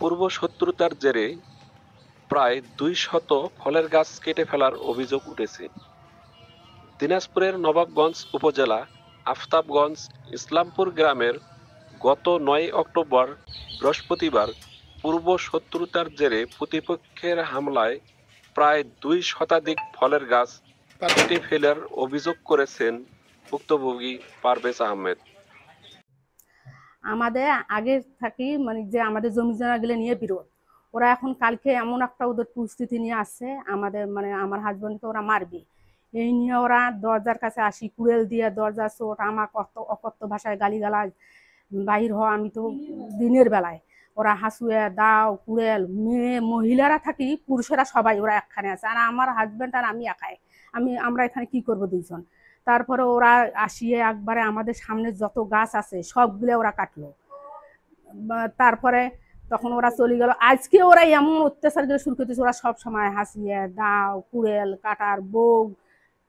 পূর্ব শত্রুতার জেরে প্রায় ২০০ ফলের গাছ কেটে ফেলার অভিযোগ উঠেছে। দিনাজপুরের নবাবগঞ্জ উপজেলা আফতাবগঞ্জ ইসলামপুর গ্রামের গত ৯ অক্টোবর বৃহস্পতিবার পূর্ব শত্রুতার জেরে প্রতিপক্ষের হামলায় প্রায় ২ শতাধিক ফলের গাছ কেটে ফেলার অভিযোগ করেছেন ভুক্তভোগী পারভেজ আহমেদ। আমাদের আগে থাকি মানে যে আমাদের জমি জায়গাগুলো নিয়ে বিরোধ, ওরা এখন কালকে এমন একটা ওদের পরিস্থিতি নিয়ে আসছে, আমাদের মানে আমার হাজবেন্ডকে ওরা মারবে এই নিয়ে ওরা দরজার কাছে আসি কুড়েল দিয়ে দরজা চোট আমার কত অকথ্য ভাষায় গালিগালাজ বাহির হওয়া। আমি তো দিনের বেলায় ওরা হাসুয়ে দাও কুড়েল মেয়ে মহিলারা থাকি পুরুষেরা সবাই ওরা একখানে আছে, আর আমার হাজবেন্ড আর আমি একাই। আমরা এখানে কি করব দুইজন। তারপরে ওরা আসিয়ে একবারে আমাদের সামনে যত গাছ আছে সবগুলো ওরা কাটলো। তারপরে তখন ওরা চলে গেল। আজকে ওরা এমন অত্যাচার করে শুরু করতেছে, ওরা সব সময় হাসিয়ে দাও কুড়েল কাটার বউ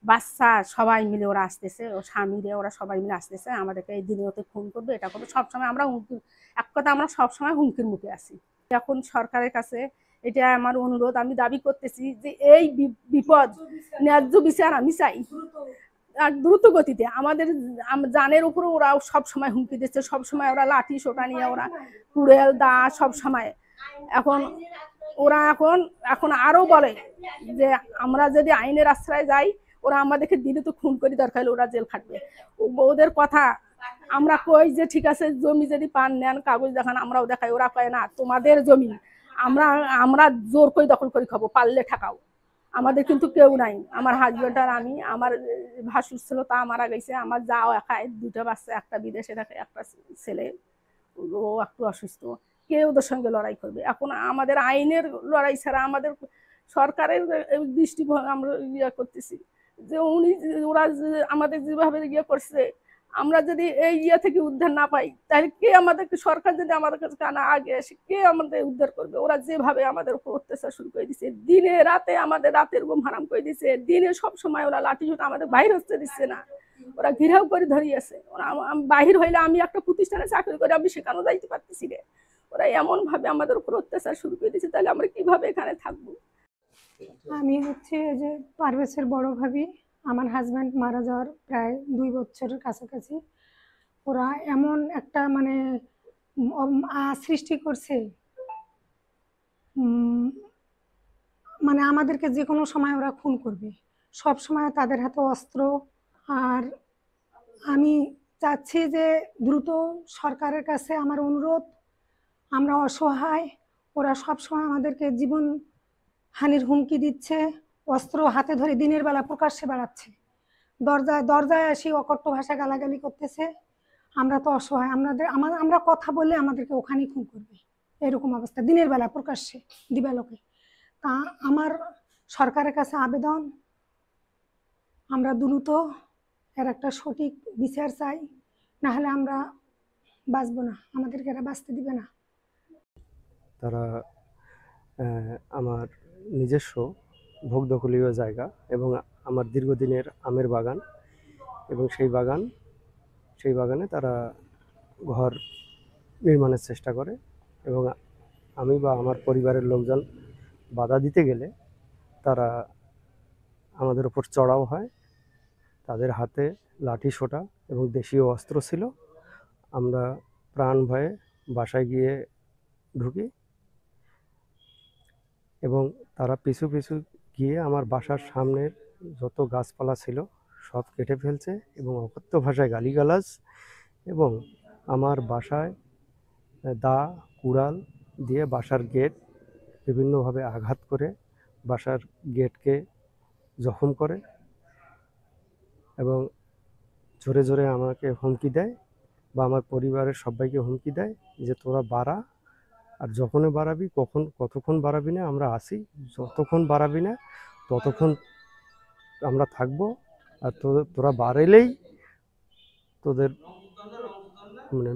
বাচ্চা সবাই মিলে ওরা আসতেছে, ও স্বামীরে ওরা সবাই মিলে আসতেছে আমাদেরকে এই দিনে ওতে খুন করবে এটা করবে। সবসময় আমরা হুমকি, এক কথা আমরা সবসময় হুমকির মুখে আছি। এখন সরকারের কাছে এটা আমার অনুরোধ, আমি দাবি করতেছি যে এই বিপদ ন্যায্য বিচার আমি চাই, আর দ্রুত গতিতে। আমাদের জানের উপরে ওরা সব সময় হুমকি দিচ্ছে, সব সময় ওরা লাঠি সোটা নিয়ে ওরা কুড়েল দা সব সময়। এখন ওরা এখন এখন আরো বলে যে আমরা যদি আইনের আশ্রয় যাই ওরা আমাদেরকে দিলে তো খুন করি, দরকার হলে ওরা জেল খাটবে। ওদের কথা আমরা কই যে ঠিক আছে জমি যদি পান নেন কাগজ দেখান, আমরাও দেখাই। ওরা কয় না তোমাদের জমি আমরা আমরা জোর করে দখল করে খাবো, পারলে ঠাকাও। আমাদের কিন্তু কেউ নাই, আমার হাজবেন্ড আর আমি। আমার ভাসুর ছিল তা মারা গেছে, আমার যাও একাই, দুটো বাচ্চা, একটা বিদেশে থাকে, একটা ছেলে ও একটু অসুস্থ। কে ওদের সঙ্গে লড়াই করবে? এখন আমাদের আইনের লড়াই ছাড়া আমাদের সরকারের দৃষ্টিভঙ্গি আমরা ইয়ে করতেছি যে উনি ওরা আমাদের যেভাবে ইয়ে করছে, আমরা যদি এই ইয়ে থেকে উদ্ধার না পাই তাহলে কে আমাদেরকে, সরকার যদি আমাদের কাছে কানা আগে আসে কে আমাদের উদ্ধার করবে? ওরা যেভাবে আমাদের উপর অত্যাচার শুরু করে দিচ্ছে, দিনে রাতে আমাদের রাতের ঘুম হারাম করে দিচ্ছে, দিনে সব সময় ওরা লাঠি ঝুট আমাদের বাইর হতে দিচ্ছে না, ওরা ঘিরাও করে ধরিয়েছে। ওরা বাহির হইলে আমি একটা প্রতিষ্ঠানে চাকরি করে আমি সেখানেও যাইতে পারতেছি রে। ওরা এমন ভাবে আমাদের উপর অত্যাচার শুরু করে দিচ্ছে, তাহলে আমরা কিভাবে এখানে থাকবো? আমি হচ্ছে যে পারভেজের বড় ভাবি। আমার হাজব্যান্ড মারা যাওয়ার প্রায় 2 বছরের কাছাকাছি ওরা এমন একটা মানে সৃষ্টি করছে, মানে আমাদেরকে যে কোনো সময় ওরা খুন করবে, সব সময় তাদের হাতে অস্ত্র। আর আমি চাচ্ছি যে দ্রুত সরকারের কাছে আমার অনুরোধ, আমরা অসহায়, ওরা সব সময় আমাদেরকে জীবন হানির হুমকি দিচ্ছে, অস্ত্র হাতে ধরে দিনের বেলা প্রকাশ্যে বেড়াচ্ছে, দরজায় দরজায় আসি অকট্য ভাষা গালাগালি করতেছে। আমরা তো অসহায়, আমরা কথা বললে আমাদেরকে ওখানেই খুন করবে, এরকম অবস্থা দিনের বেলা প্রকাশ্যে দিবালোকে। তা আমার সরকারের কাছে আবেদন, আমরা দ্রুত এর একটা সঠিক বিচার চাই, না হলে আমরা বাঁচবো না, আমাদেরকে এরা বাঁচতে দিবে না। তারা আমার নিজস্ব ভোগদখলীয় জায়গা এবং আমার দীর্ঘদিনের আমের বাগান, এবং সেই বাগানে তারা ঘর নির্মাণের চেষ্টা করে, এবং আমি বা আমার পরিবারের লোকজন বাধা দিতে গেলে তারা আমাদের উপর চড়াও হয়। তাদের হাতে লাঠি সোঁটা এবং দেশীয় অস্ত্র ছিল। আমরা প্রাণ ভয়ে বাসায় গিয়ে ঢুকি এবং তারা পিছু পিছু গিয়ে আমার বাসার সামনের যত গাছপালা ছিল সব কেটে ফেলছে এবং অকথ্য ভাষায় গালিগালাজ, এবং আমার বাসায় দা কুড়াল দিয়ে বাসার গেট বিভিন্নভাবে আঘাত করে বাসার গেটকে জখম করে, এবং জোরে জোরে আমাকে হুমকি দেয় বা আমার পরিবারের সবাইকে হুমকি দেয় যে তোরা বাড়া, আর যখনই বাড়াবি কতক্ষণ বাড়াবি না, আমরা আসি, যতক্ষণ বাড়াবি না ততক্ষণ আমরা থাকবো, আর তোরা বাড়াইলেই তোদের মানে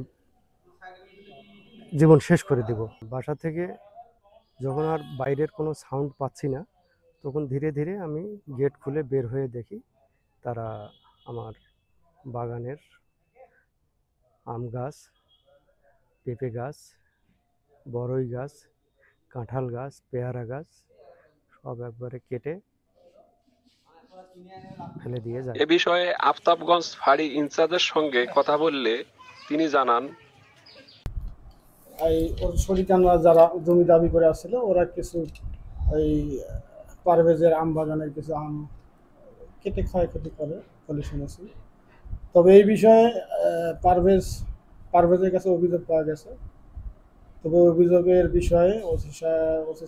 জীবন শেষ করে দেব। বাসা থেকে যখন আর বাইরের কোনো সাউন্ড পাচ্ছি না তখন ধীরে ধীরে আমি গেট খুলে বের হয়ে দেখি তারা আমার বাগানের আম গাছ, পেঁপে গাছ, বড়ই গাছ, কাঁঠাল গাছ, পেয়ারা গাছ সব একবারে কেটে ফেলে দিয়ে যায়। এ বিষয়ে আফতাবগঞ্জ ফাঁড়ি ইনচার্জের সঙ্গে কথা বললে তিনি জানান, এই ওর শরিকানরা যারা জমি দাবি করে আসছিল, ওরা কিছু ওই পারভেজের আম বাগানের কিছু আম কেটে ক্ষয়ক্ষতি করে বলে শুনেছি। তবে এই বিষয়ে পারভেজের কাছে অভিযোগ পাওয়া গেছে। তবে অভিযোগের বিষয়ে ওসি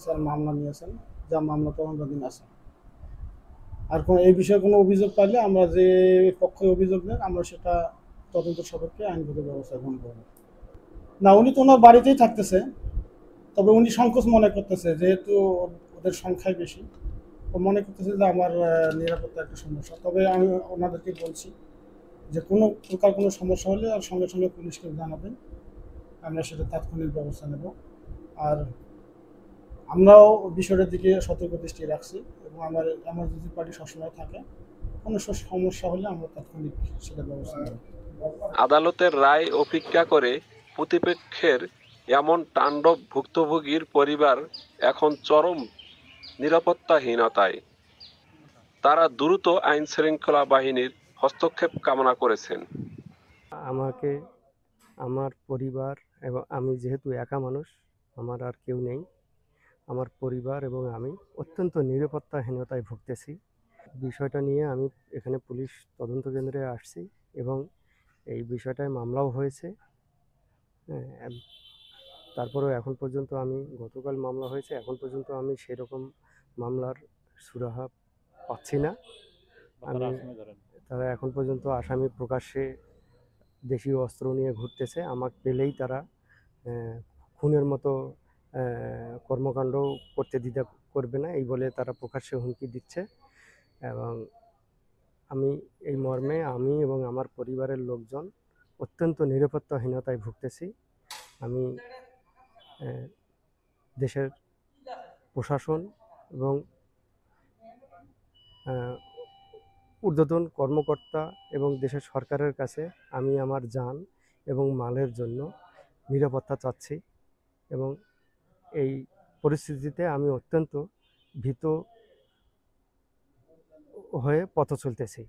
স্যার মামলা নিয়েছেন, যা মামলা তদন্তাধীন আছে। আর এই বিষয়ে কোনো অভিযোগ পাইলে আমরা যে পক্ষে অভিযোগ নেন, আমরা সেটা তদন্ত সাপেক্ষে আইনগত ব্যবস্থা গ্রহণ করব। না, উনি তো ওনার বাড়িতেই থাকতেছে। তবে উনি সংকোচ মনে করতেছে, যেহেতু ওদের সংখ্যাই বেশি। ও মনে করতেছে যে আমার নিরাপত্তা একটা সমস্যা। তবে আমি ওনাদেরকে বলছি যে কোনো প্রকার কোনো সমস্যা হলে আর সঙ্গে সঙ্গে পুলিশকে জানাবেন, আমরা সেটা তাৎক্ষণিক ব্যবস্থা নেব। আর আমরাও বিষয়টার দিকে সতর্ক দৃষ্টি রাখছি এবং আমার এমার্জেন্সি পার্টি সবসময় থাকে। কোনো সমস্যা হলে আমরা তাৎক্ষণিক সেটা ব্যবস্থা নেব। আদালতের রায় অপেক্ষা করে প্রতিপক্ষের এমন তাণ্ডব ভুক্তভোগীর পরিবার এখন চরম নিরাপত্তাহীনতায়। তারা দ্রুত আইন শৃঙ্খলা বাহিনীর হস্তক্ষেপ কামনা করেছেন। আমাকে, আমার পরিবার এবং আমি যেহেতু একা মানুষ, আমার আর কেউ নেই, আমার পরিবার এবং আমি অত্যন্ত নিরাপত্তাহীনতায় ভুগতেছি। বিষয়টা নিয়ে আমি এখানে পুলিশ তদন্ত কেন্দ্রে আসছি এবং এই বিষয়টায় মামলাও হয়েছে। হ্যাঁ, তারপরেও এখন পর্যন্ত আমি, গতকাল মামলা হয়েছে, এখন পর্যন্ত আমি সেরকম মামলার সুরাহা পাচ্ছি না। আমি তারা এখন পর্যন্ত আসামি প্রকাশ্যে দেশীয় অস্ত্র নিয়ে ঘুরতেছে। আমাকে পেলেই তারা খুনের মতো কর্মকাণ্ড করতে দ্বিধা করবে না এই বলে তারা প্রকাশ্যে হুমকি দিচ্ছে। এবং আমি এই মর্মে আমি এবং আমার পরিবারের লোকজন অত্যন্ত নিরাপত্তাহীনতায় ভুগতেছি। আমি দেশের প্রশাসন এবং ঊর্ধ্বতন কর্মকর্তা এবং দেশের সরকারের কাছে আমি আমার জান এবং মালের জন্য নিরাপত্তা চাচ্ছি এবং এই পরিস্থিতিতে আমি অত্যন্ত ভীত হয়ে পথ চলতেছি।